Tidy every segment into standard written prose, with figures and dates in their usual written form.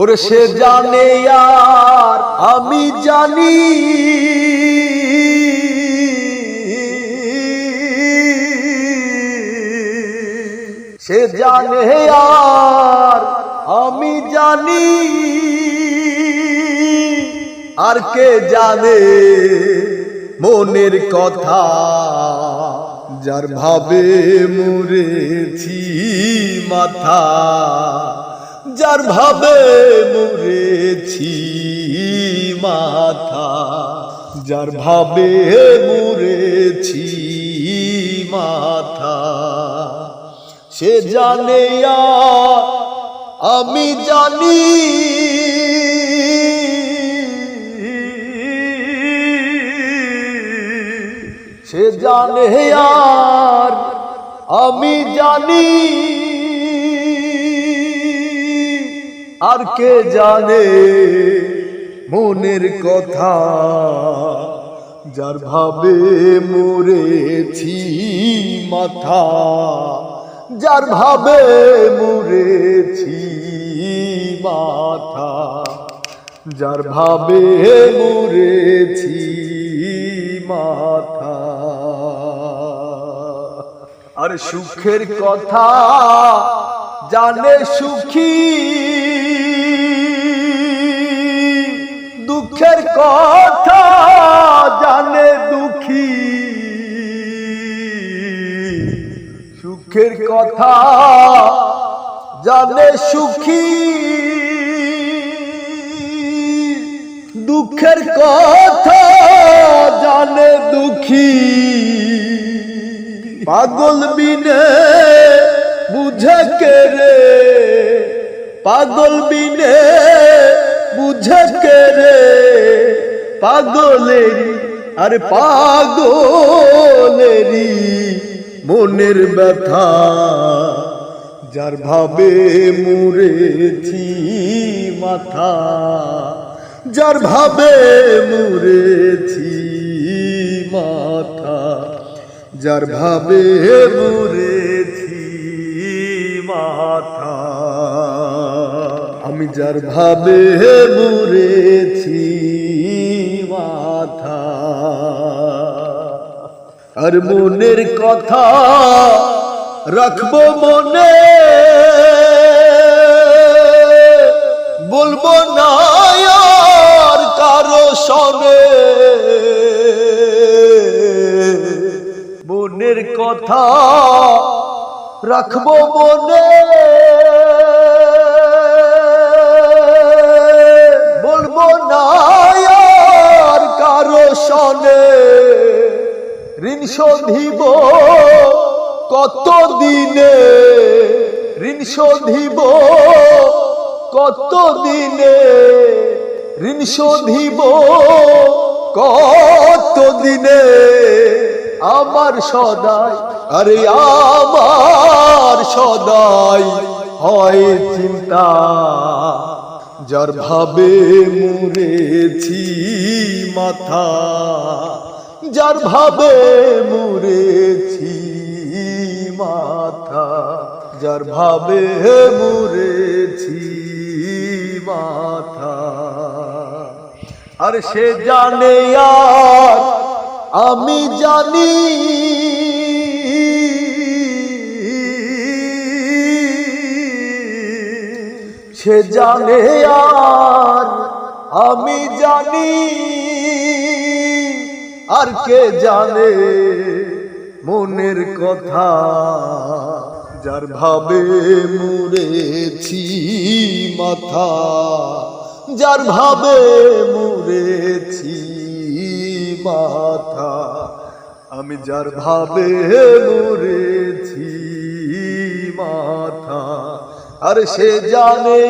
ওরে সে জানে আর আমি জানি, সে জানে আর আমি জানি, আর কে জানে মনের কথা, যার ভাবে মুরেছি মাথা, যার ভাবে মুরেছি মাথা, যার ভাবে মুরেছি মাথা, সে জানে আমি জানি, সে জানে আর আমি জানি, আর কে জানে মনের কথা, যার ভাবে মুরেছি মাথা, যার ভাবে মুরেছি মাথা, যার ভাবে মুরেছি মাথা। আর সুখের কথা জানে সুখী, দুঃখের কথা জানে দুঃখী, সুখের কথা জানে সুখী, দুঃখের কথা জানে দুঃখী, পাগল বিনে বুঝে কে রে, পাগল বিনে বুঝে কে রে, পাগলেরি আরে পাগলেরি মনের ব্যথা, যার ভাবে মুরেছি মাথা, যার ভাবে মুরেছি মাথা, যার ভাবে মুরেছি মাথা, আমি যার ভাবে মুরেছি মাথা। আর মনের কথা রাখবো মনে, বলবো না আর কারো শোনে, মনের কথা রাখবো মনে, বলবো না আর কারো শোনে, ঋণ শোধিব কত দিনে, ঋণ শোধিব কত দিনে, ঋণ শোধিব কত দিনে, আমার সদাই আরে আমার সদাই হয় চিন্তা, যার ভাবে মুরেছি মাথা, যার ভাবে মুরেছি মাথা, যার ভাবে মুরেছি মাথা। আর সে জানে আর আমি জানি, সে জানে আর আমি জানি, আর কে জানে মনের কথা, যার ভাবে মুরেছি মাথা, যার ভাবে মুরেছি মাথা, আমি যার ভাবে মুরেছি মাথা। আর সে জানে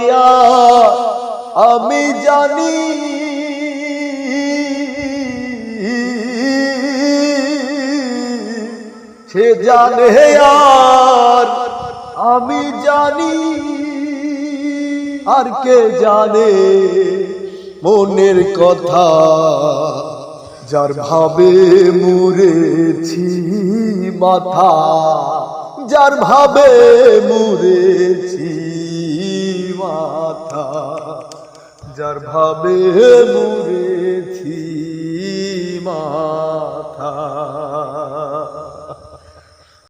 আমি জানি, সে জানে আর আমি জানি, আর কে জানে মনের কথা, যার ভাবে মুরেছি মাথা, যার ভাবে মুরেছি মাথা। যার ভাবে মরেছি মা।